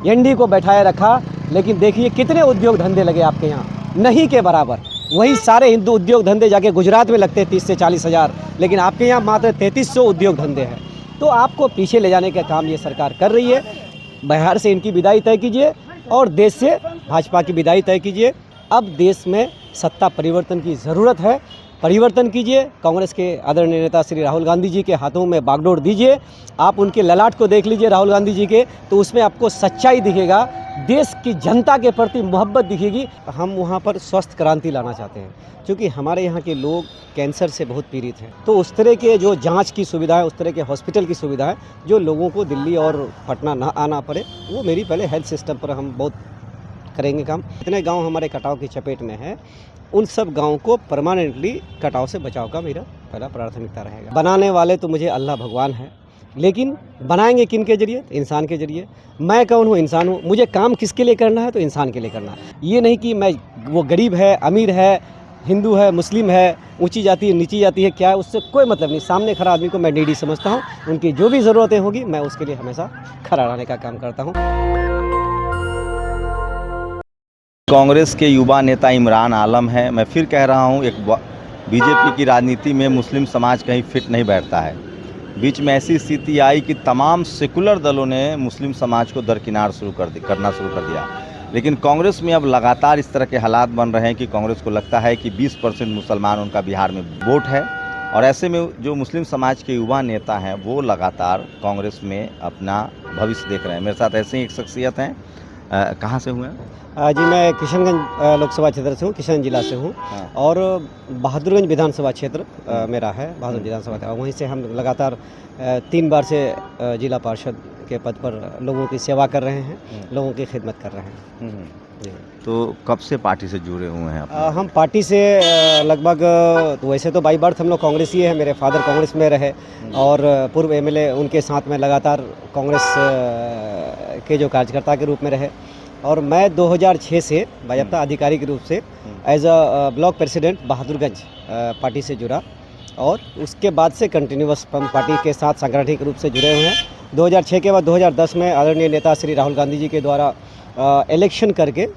ND को बैठाए रखा, लेकिन देखिए कितने उद्योग धंधे लगे आपके यहाँ, नहीं के बराबर। वही सारे हिंदू उद्योग धंधे जाके गुजरात में लगते हैं 30 से 40 हज़ार, लेकिन आपके यहाँ मात्र 3300 उद्योग धंधे हैं। तो आपको पीछे ले जाने का काम ये सरकार कर रही है। बिहार से इनकी विदाई तय कीजिए और देश से भाजपा की विदाई तय कीजिए। अब देश में सत्ता परिवर्तन की ज़रूरत है, परिवर्तन कीजिए। कांग्रेस के आदरणीय नेता श्री राहुल गांधी जी के हाथों में बागडोर दीजिए। आप उनके ललाट को देख लीजिए राहुल गांधी जी के, तो उसमें आपको सच्चाई दिखेगा, देश की जनता के प्रति मोहब्बत दिखेगी। हम वहाँ पर स्वस्थ क्रांति लाना चाहते हैं, क्योंकि हमारे यहाँ के लोग कैंसर से बहुत पीड़ित हैं। तो उस तरह के जो जांच की सुविधाएं, उस तरह के हॉस्पिटल की सुविधाएं जो लोगों को दिल्ली और पटना ना आना पड़े, वो मेरी पहले हेल्थ सिस्टम पर हम बहुत करेंगे काम। इतने गांव हमारे कटाव की चपेट में है, उन सब गांव को परमानेंटली कटाव से बचाव का मेरा पहला प्राथमिकता रहेगा। बनाने वाले तो मुझे अल्लाह भगवान है, लेकिन बनाएंगे किन के जरिए? इंसान के जरिए। मैं कौन हूँ? इंसान हूँ। मुझे काम किसके लिए करना है? तो इंसान के लिए करना है। ये नहीं कि मैं वो गरीब है, अमीर है, हिंदू है, मुस्लिम है, ऊंची जाति है, नीची जाति है, क्या है, उससे कोई मतलब नहीं। सामने खड़ा आदमी को मैं नीडी समझता हूँ। उनकी जो भी ज़रूरतें होगी मैं उसके लिए हमेशा खड़ा रहने का काम करता हूँ। कांग्रेस के युवा नेता इमरान आलम हैं। मैं फिर कह रहा हूं, एक बीजेपी की राजनीति में मुस्लिम समाज कहीं फिट नहीं बैठता है। बीच में ऐसी स्थिति आई कि तमाम सेकुलर दलों ने मुस्लिम समाज को दरकिनार करना शुरू कर दिया। लेकिन कांग्रेस में अब लगातार इस तरह के हालात बन रहे हैं कि कांग्रेस को लगता है कि 20% मुसलमान उनका बिहार में वोट है, और ऐसे में जो मुस्लिम समाज के युवा नेता हैं वो लगातार कांग्रेस में अपना भविष्य देख रहे हैं। मेरे साथ ऐसे ही एक शख्सियत हैं। कहाँ से हुए हैं? जी, मैं किशनगंज लोकसभा क्षेत्र से हूँ, किशनगंज जिला से हूँ। और बहादुरगंज विधानसभा क्षेत्र मेरा है, बहादुरगंज विधानसभा। वहीं से हम लगातार 3 बार से जिला पार्षद के पद पर लोगों की सेवा कर रहे हैं, लोगों की खिदमत कर रहे हैं। जी। तो कब से पार्टी से जुड़े हुए हैं आप? हम पार्टी से लगभग, तो वैसे तो बाई बर्थ हम लोग कांग्रेस ही है। मेरे फादर कांग्रेस में रहे और पूर्व एमएलए, उनके साथ में लगातार कांग्रेस के जो कार्यकर्ता के रूप में रहे। और मैं 2006 से बाकायदा आधिकारिक रूप से as a block president Bahadurganj party से जुड़ा, और उसके बाद से कंटिन्यूअस पार्टी के साथ सांगठनिक रूप से जुड़े हुए हैं। 2006 के बाद 2010 में आदरणीय नेता श्री राहुल गांधी जी के द्वारा इलेक्शन करके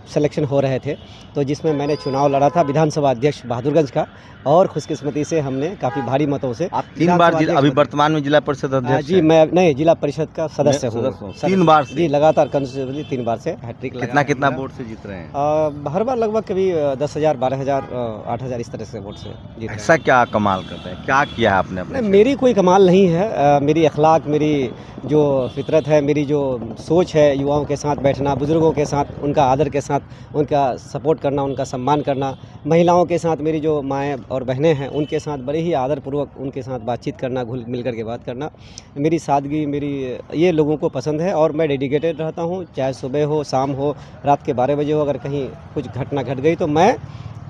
सिलेक्शन हो रहे थे, तो जिसमें मैंने चुनाव लड़ा था विधानसभा अध्यक्ष बहादुरगंज का, और खुशकिस्मती से हमने काफ़ी भारी मतों से। आप 3 बार अभी वर्तमान में जिला परिषद अध्यक्ष? जी, मैं नहीं, जिला परिषद का सदस्य हूँ। 3 बार से? जी, लगातार कंसिस्टेंटली 3 बार से हैट्रिक। कितना वोट से जीत रहे हैं? हर बार लगभग कभी 10,000, 12,000, 8,000 इस तरह से वोट से जीत रहे हैं। ऐसा क्या कमाल करते हैं? क्या किया है आपने अपने? मेरी कोई कमाल नहीं है। मेरी अखलाक, मेरी जो फितरत है, मेरी जो सोच है, युवाओं के साथ बैठना, बुज़ुर्गों के साथ उनका आदर के साथ उनका सपोर्ट करना, उनका सम्मान करना, महिलाओं के साथ मेरी जो माएँ और बहनें हैं उनके साथ बड़े ही आदरपूर्वक उनके साथ बातचीत करना, घुल मिल कर के बात करना, मेरी सादगी, मेरी ये लोगों को पसंद है। और मैं डेडिकेटेड रहता हूँ, चाहे सुबह हो, शाम हो, रात के 12 बजे हो, अगर कहीं कुछ घटना घट गई तो मैं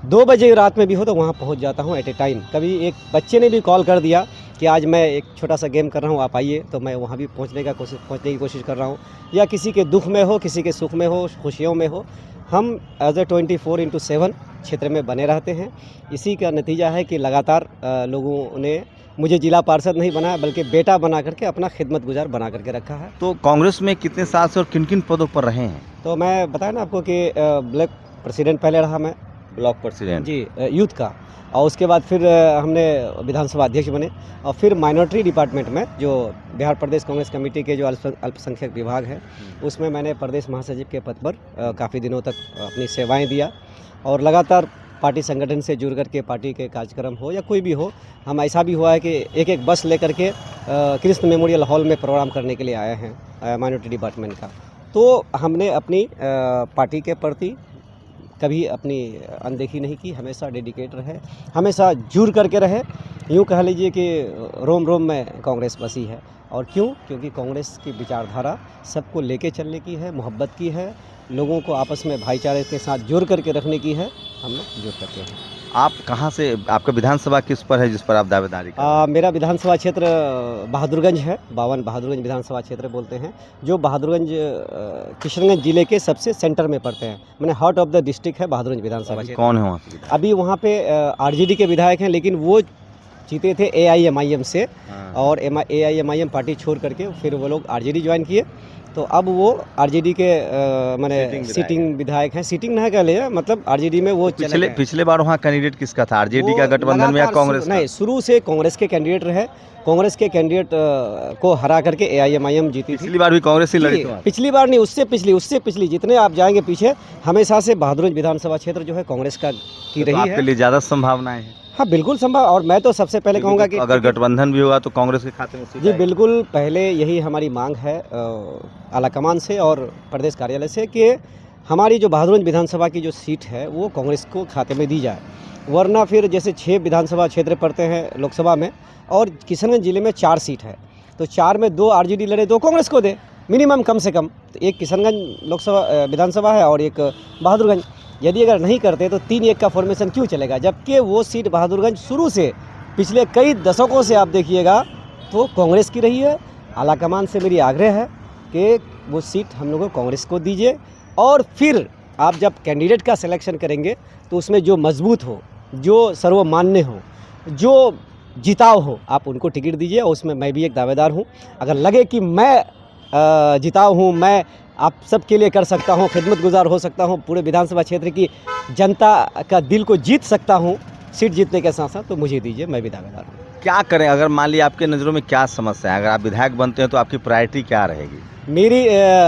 2 बजे रात में भी हो तो वहाँ पहुँच जाता हूँ एट ए टाइम। कभी एक बच्चे ने भी कॉल कर दिया कि आज मैं एक छोटा सा गेम कर रहा हूँ, आप आइए, तो मैं वहाँ भी पहुँचने की कोशिश कर रहा हूँ। या किसी के दुख में हो, किसी के सुख में हो, खुशियों में हो, हम एज ए 24/7 क्षेत्र में बने रहते हैं। इसी का नतीजा है कि लगातार लोगों ने मुझे जिला पार्षद नहीं बनाया, बल्कि बेटा बना करके, अपना खिदमत गुजार बना करके रखा है। तो कांग्रेस में कितने साल से और किन किन पदों पर रहे हैं? तो मैं बताया ना आपको कि ब्लॉक प्रेसिडेंट पहले रहा मैं, ब्लॉक प्रेसिडेंट जी, यूथ का, और उसके बाद फिर हमने विधानसभा अध्यक्ष बने, और फिर माइनॉरिटी डिपार्टमेंट में जो बिहार प्रदेश कांग्रेस कमेटी के जो अल्पसंख्यक विभाग है उसमें मैंने प्रदेश महासचिव के पद पर काफ़ी दिनों तक अपनी सेवाएं दिया। और लगातार पार्टी संगठन से जुड़ करके पार्टी के कार्यक्रम हो या कोई भी हो, हम ऐसा भी हुआ है कि एक बस लेकर के कृष्ण मेमोरियल हॉल में प्रोग्राम करने के लिए आए हैं माइनॉरिटी डिपार्टमेंट का। तो हमने अपनी पार्टी के प्रति कभी अपनी अनदेखी नहीं की, हमेशा डेडिकेट रहे, हमेशा जुड़ करके रहे। यूँ कह लीजिए कि रोम रोम में कांग्रेस बसी है। और क्यों? क्योंकि कांग्रेस की विचारधारा सबको लेके चलने की है, मोहब्बत की है, लोगों को आपस में भाईचारे के साथ जोड़ करके रखने की है। हम लोग जुड़ करके हैं। आप कहाँ से, आपका विधानसभा किस पर है जिस पर आप दावेदारी कर रहे हैं? मेरा विधानसभा क्षेत्र बहादुरगंज है, बहादुरगंज विधानसभा क्षेत्र बोलते हैं, जो बहादुरगंज किशनगंज जिले के सबसे सेंटर में पड़ते हैं। मैंने हार्ट ऑफ द डिस्ट्रिक्ट है बहादुरगंज विधानसभा क्षेत्र। कौन है वहाँ पे? अभी वहाँ पे आरजेडी के विधायक हैं, लेकिन वो जीते थे AIMIM से, हाँ। और AIMIM पार्टी छोड़ करके फिर वो लोग RJD ज्वाइन किए। तो अब वो RJD के मैंने सीटिंग विधायक हैं, सीटिंग नहीं कह ले, मतलब RJD में वो चले गए। पिछले बार वहाँ कैंडिडेट किसका था, RJD वो का गठबंधन में या लगातार कांग्रेस का? नहीं, शुरू से कांग्रेस के कैंडिडेट रहे, कांग्रेस के कैंडिडेट को हरा करके AIMIM जीती थी। पिछली बार भी कांग्रेस ही लड़ी जी, थी वहाँ? पिछली बार नहीं, उससे पिछली जितने आप जाएंगे पीछे, हमेशा से बहादुरगंज विधानसभा क्षेत्र जो है कांग्रेस का की तो रही आपके है। लिए ज़्यादा संभावनाएं हैं? हाँ बिल्कुल संभव, और मैं तो सबसे पहले कहूँगा कि अगर गठबंधन भी होगा तो कांग्रेस के खाते में सीट जी आएगी। बिल्कुल, पहले यही हमारी मांग है आलाकमान से और प्रदेश कार्यालय से कि हमारी जो बहादुरगंज विधानसभा की जो सीट है वो कांग्रेस को खाते में दी जाए, वरना फिर जैसे 6 विधानसभा क्षेत्र पड़ते हैं लोकसभा में, और किशनगंज जिले में 4 सीट है, तो 4 में 2 RJD लड़े, 2 कांग्रेस को दे मिनिमम, कम से कम। तो एक किशनगंज लोकसभा विधानसभा है और एक बहादुरगंज। यदि अगर नहीं करते तो 3-1 का फॉर्मेशन क्यों चलेगा, जबकि वो सीट बहादुरगंज शुरू से पिछले कई दशकों से आप देखिएगा तो कांग्रेस की रही है। आलाकमान से मेरी आग्रह है कि वो सीट हम लोगों को कांग्रेस को दीजिए, और फिर आप जब कैंडिडेट का सिलेक्शन करेंगे तो उसमें जो मजबूत हो, जो सर्वमान्य हो, जो जिताव हो, आप उनको टिकट दीजिए। और उसमें मैं भी एक दावेदार हूँ। अगर लगे कि मैं जिताव हूँ, मैं आप सबके लिए कर सकता हूँ, खिदमत गुजार हो सकता हूँ, पूरे विधानसभा क्षेत्र की जनता का दिल को जीत सकता हूँ सीट जीतने के साथ साथ, तो मुझे दीजिए, मैं भी दावेदार हूँ। क्या करें, अगर मान लीजिए आपके नज़रों में क्या समस्या है, अगर आप विधायक बनते हैं तो आपकी प्रायोरिटी क्या रहेगी? मेरी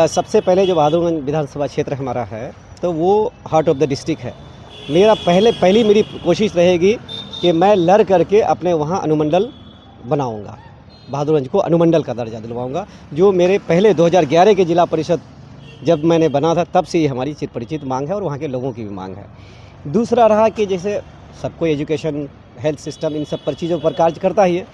सबसे पहले जो बहादुरगंज विधानसभा क्षेत्र हमारा है तो वो हार्ट ऑफ द डिस्ट्रिक्ट है। मेरा पहली मेरी कोशिश रहेगी कि मैं लड़ करके अपने वहाँ अनुमंडल बनाऊँगा, बहादुरगंज को अनुमंडल का दर्जा दिलवाऊँगा, जो मेरे पहले 2011 के जिला परिषद जब मैंने बना था तब से ही हमारी चिर परिचित मांग है, और वहाँ के लोगों की भी मांग है। दूसरा रहा कि जैसे सबको एजुकेशन, हेल्थ सिस्टम, इन सब पर चीज़ों पर कार्य करता ही है।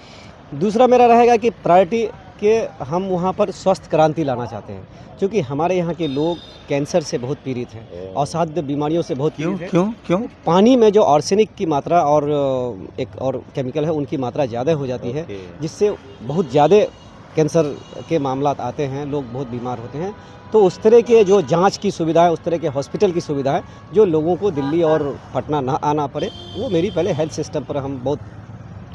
दूसरा मेरा रहेगा कि प्रायोरिटी के हम वहाँ पर स्वस्थ क्रांति लाना चाहते हैं, क्योंकि हमारे यहाँ के लोग कैंसर से बहुत पीड़ित हैं, असाध्य बीमारियों से बहुत पीड़ित हैं। क्यों? पानी में जो आर्सेनिक की मात्रा और एक और केमिकल है उनकी मात्रा ज़्यादा हो जाती है, जिससे बहुत ज़्यादा कैंसर के मामला आते हैं, लोग बहुत बीमार होते हैं। तो उस तरह के जो जांच की सुविधाएं, उस तरह के हॉस्पिटल की सुविधाएं, जो लोगों को दिल्ली और पटना ना आना पड़े, वो मेरी पहले हेल्थ सिस्टम पर हम बहुत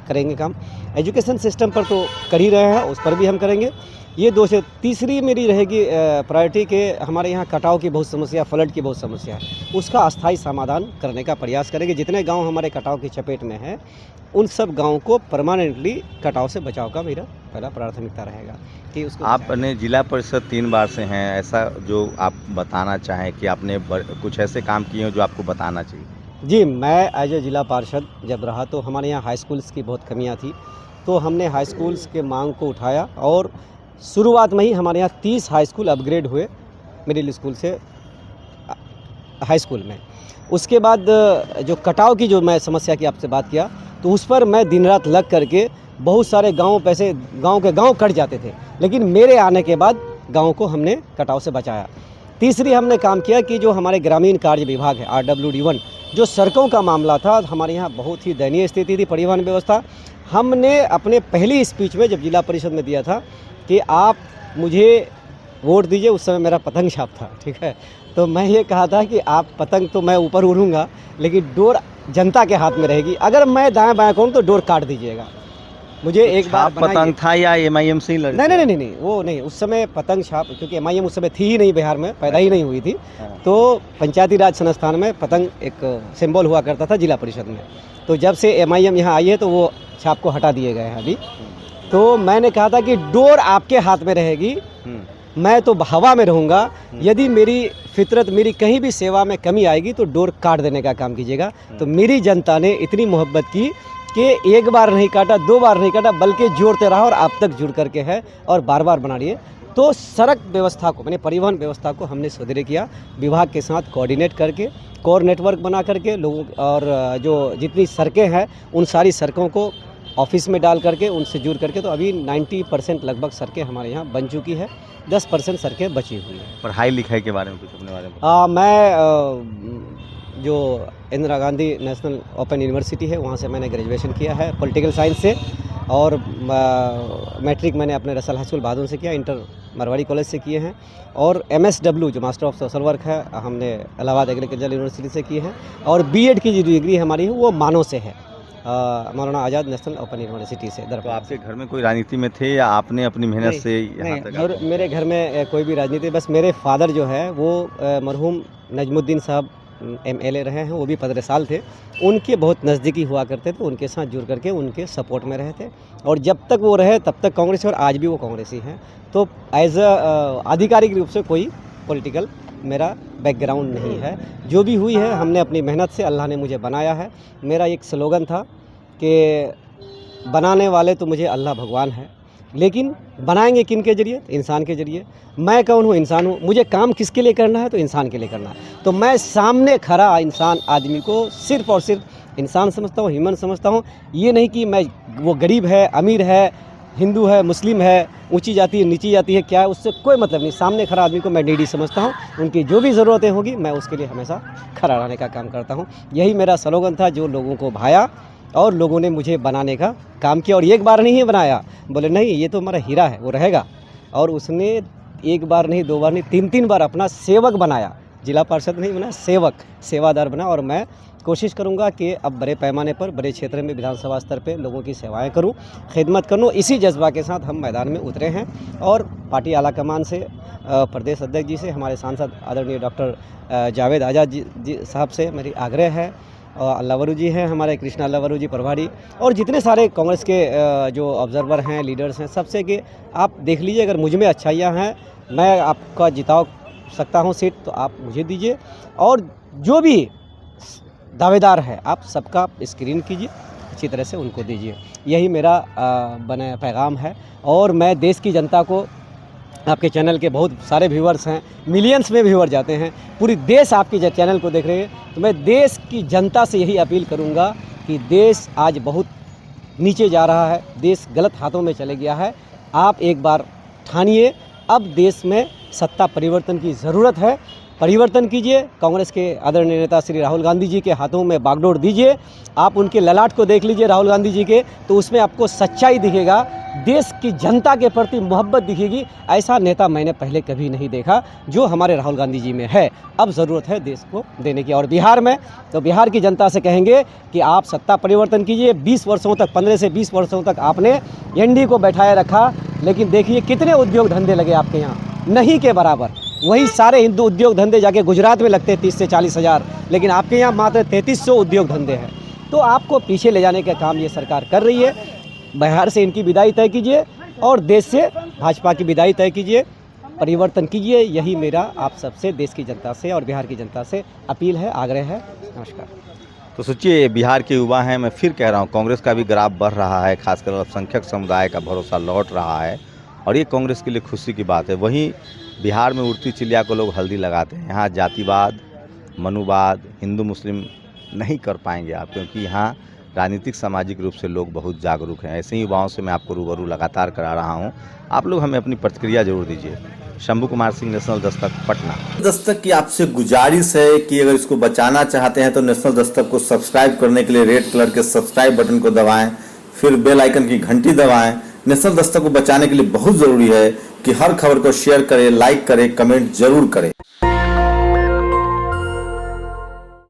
करेंगे काम। एजुकेशन सिस्टम पर तो कर ही रहे हैं, उस पर भी हम करेंगे। ये 2 से तीसरी मेरी रहेगी प्रायोरिटी के हमारे यहाँ कटाव की बहुत समस्या, फ्लड की बहुत समस्या है, उसका अस्थायी समाधान करने का प्रयास करेंगे। जितने गांव हमारे कटाव की चपेट में हैं उन सब गाँव को परमानेंटली कटाव से बचाव का मेरा पहला प्राथमिकता रहेगा कि उसको आपने जिला परिषद 3 बार से हैं, ऐसा जो आप बताना चाहें कि आपने कुछ ऐसे काम किए हो जो आपको बताना चाहिए? जी, मैं एज ए जिला पार्षद जब रहा तो हमारे यहाँ हाई स्कूल्स की बहुत कमियाँ थी, तो हमने हाई स्कूल्स के मांग को उठाया, और शुरुआत में ही हमारे यहाँ 30 हाई स्कूल अपग्रेड हुए मिडिल स्कूल से हाई स्कूल में। उसके बाद जो कटाव की जो मैं समस्या की आपसे बात किया, तो उस पर मैं दिन रात लग करके बहुत सारे गाँव के गाँव कट जाते थे, लेकिन मेरे आने के बाद गाँव को हमने कटाव से बचाया। तीसरी हमने काम किया कि जो हमारे ग्रामीण कार्य विभाग है RWD1, जो सड़कों का मामला था, हमारे यहाँ बहुत ही दयनीय स्थिति थी परिवहन व्यवस्था। हमने अपने पहली स्पीच में जब जिला परिषद में दिया था कि आप मुझे वोट दीजिए, उस समय मेरा पतंग छाप था, ठीक है, तो मैं ये कहा था कि आप पतंग तो मैं ऊपर उड़ूंगा, लेकिन डोर जनता के हाथ में रहेगी, अगर मैं दाएं बाएं करूँ तो डोर काट दीजिएगा। मुझे एक बार पतंग था या MIM से ही लड़े? नहीं, वो नहीं, उस समय पतंग छाप, क्योंकि MIM उस समय थी ही नहीं, बिहार में पैदा ही नहीं हुई थी, तो पंचायती राज संस्थान में पतंग एक सिंबल हुआ करता था जिला परिषद में। तो जब से MIM यहाँ आई है तो वो छाप को हटा दिए गए हैं अभी। तो मैंने कहा था कि डोर आपके हाथ में रहेगी, मैं तो हवा में रहूँगा, यदि मेरी फितरत, मेरी कहीं भी सेवा में कमी आएगी तो डोर काट देने का काम कीजिएगा। तो मेरी जनता ने इतनी मोहब्बत की कि एक बार नहीं काटा, 2 बार नहीं काटा, बल्कि जोड़ते रहा, और अब तक जुड़ करके है और बार बार बना रही है। तो सड़क व्यवस्था को, मैंने परिवहन व्यवस्था को हमने सुदृढ़ किया, विभाग के साथ कोऑर्डिनेट करके, कोर नेटवर्क बना करके लोगों, और जो जितनी सड़कें हैं उन सारी सड़कों को ऑफिस में डाल करके उनसे जुड़ करके, तो अभी 90% लगभग सड़कें हमारे यहाँ बन चुकी है, 10% सड़कें बची हुई हैं। पढ़ाई लिखाई के बारे में कुछ अपने बारे में? मैं जो Indira Gandhi national open university है वहाँ से मैंने ग्रेजुएशन किया है पॉलिटिकल साइंस से, और मैट्रिक मैंने अपने रसल हाई स्कूल बहादुर से किया, इंटर मारवाड़ी कॉलेज से किए हैं, और MSW जो मास्टर ऑफ सोशल वर्क है हमने इलाहाबाद एग्रीकल्चर यूनिवर्सिटी से की है, और B.Ed की जो डिग्री हमारी है वो मानो से है, मौलाना आज़ाद नेशनल ओपन यूनिवर्सिटी से तो दरभंगा। आपके घर में कोई राजनीति में थे या आपने अपनी मेहनत नहीं, से यहाँ तक और मेरे घर में कोई भी राजनीति, बस मेरे फादर जो है वो मरहूम नजमुद्दीन साहब MLA रहे हैं, वो भी 15 साल थे। उनके बहुत नज़दीकी हुआ करते थे, उनके साथ जुड़ करके उनके सपोर्ट में रहे थे और जब तक वो रहे तब तक कांग्रेस, और आज भी वो कांग्रेसी हैं। तो एज आधिकारिक रूप से कोई पॉलिटिकल मेरा बैकग्राउंड नहीं है। जो भी हुई है हमने अपनी मेहनत से, अल्लाह ने मुझे बनाया है। मेरा एक स्लोगन था कि बनाने वाले तो मुझे अल्लाह भगवान है, लेकिन बनाएंगे किन के जरिए? इंसान के जरिए। मैं कौन हूँ? इंसान हूँ। मुझे काम किसके लिए करना है? तो इंसान के लिए करना है। तो मैं सामने खड़ा इंसान आदमी को सिर्फ़ और सिर्फ इंसान समझता हूँ, ह्यूमन समझता हूँ। ये नहीं कि मैं वो गरीब है, अमीर है, हिंदू है, मुस्लिम है, ऊंची जाति है, नीची जाति है, क्या है, उससे कोई मतलब नहीं। सामने खड़ा आदमी को मैं नीडी समझता हूँ। उनकी जो भी ज़रूरतें होगी मैं उसके लिए हमेशा खड़ा रहने का काम करता हूँ। यही मेरा स्लोगन था जो लोगों को भाया और लोगों ने मुझे बनाने का काम किया। और एक बार नहीं बनाया, बोले नहीं ये तो हमारा हीरा है, वो रहेगा। और उसने एक बार नहीं, 2 बार नहीं, 3-3 बार अपना सेवक बनाया। जिला पार्षद नहीं बना, सेवक, सेवादार बना। और मैं कोशिश करूंगा कि अब बड़े पैमाने पर, बड़े क्षेत्र में, विधानसभा स्तर पे लोगों की सेवाएं करूं, खिदमत करूं। इसी जज्बा के साथ हम मैदान में उतरे हैं और पार्टी आला कमान से, प्रदेश अध्यक्ष जी से, हमारे सांसद आदरणीय डॉक्टर जावेद आज़ाद जी साहब से मेरी आग्रह है, और लवरू जी हैं हमारे, कृष्णा लवरू जी प्रभारी, और जितने सारे कांग्रेस के जो ऑब्जर्वर हैं, लीडर्स हैं, सबसे कि आप देख लीजिए, अगर मुझ में अच्छाइयाँ हैं, मैं आपका जिता सकता हूँ सीट, तो आप मुझे दीजिए। और जो भी दावेदार है आप सबका स्क्रीन कीजिए, अच्छी तरह से उनको दीजिए। यही मेरा बना पैगाम है। और मैं देश की जनता को, आपके चैनल के बहुत सारे व्यूअर्स हैं, मिलियंस में व्यूअर जाते हैं, पूरी देश आपके चैनल को देख रहे हैं, तो मैं देश की जनता से यही अपील करूंगा कि देश आज बहुत नीचे जा रहा है, देश गलत हाथों में चले गया है। आप एक बार ठानिए, अब देश में सत्ता परिवर्तन की ज़रूरत है। परिवर्तन कीजिए, कांग्रेस के आदरणीय नेता श्री राहुल गांधी जी के हाथों में बागडोर दीजिए। आप उनके ललाट को देख लीजिए राहुल गांधी जी के, तो उसमें आपको सच्चाई दिखेगा, देश की जनता के प्रति मोहब्बत दिखेगी। ऐसा नेता मैंने पहले कभी नहीं देखा जो हमारे राहुल गांधी जी में है। अब ज़रूरत है देश को देने की। और बिहार में, तो बिहार की जनता से कहेंगे कि आप सत्ता परिवर्तन कीजिए। 20 वर्षों तक, 15 से 20 वर्षों तक आपने एनडीए को बैठाए रखा, लेकिन देखिए कितने उद्योग धंधे लगे आपके यहाँ, नहीं के बराबर। वही सारे हिंदू उद्योग धंधे जाके गुजरात में लगते हैं 30 से 40 हज़ार, लेकिन आपके यहाँ मात्र 3300 उद्योग धंधे हैं। तो आपको पीछे ले जाने का काम ये सरकार कर रही है। बिहार से इनकी विदाई तय कीजिए और देश से भाजपा की विदाई तय कीजिए, परिवर्तन कीजिए। यही मेरा आप सबसे, देश की जनता से और बिहार की जनता से अपील है, आग्रह है। नमस्कार। तो सोचिए, बिहार के युवा हैं, मैं फिर कह रहा हूँ, कांग्रेस का भी ग्राफ बढ़ रहा है, खासकर अल्पसंख्यक समुदाय का भरोसा लौट रहा है और ये कांग्रेस के लिए खुशी की बात है। वहीं बिहार में उड़ती चिड़िया को लोग हल्दी लगाते हैं। यहाँ जातिवाद, मनुवाद, हिंदू मुस्लिम नहीं कर पाएंगे आप, क्योंकि यहाँ राजनीतिक सामाजिक रूप से लोग बहुत जागरूक हैं। ऐसे ही युवाओं से मैं आपको रूबरू लगातार करा रहा हूँ। आप लोग हमें अपनी प्रतिक्रिया जरूर दीजिए। शंभू कुमार सिंह, नेशनल दस्तक, पटना। दस्तक की आपसे गुजारिश है कि अगर इसको बचाना चाहते हैं तो नेशनल दस्तक को सब्सक्राइब करने के लिए रेड कलर के सब्सक्राइब बटन को दबाएं, फिर बेल आइकन की घंटी दबाएं। नेशनल दस्तक को बचाने के लिए बहुत जरूरी है कि हर खबर को शेयर करें, लाइक करें, कमेंट जरूर करें।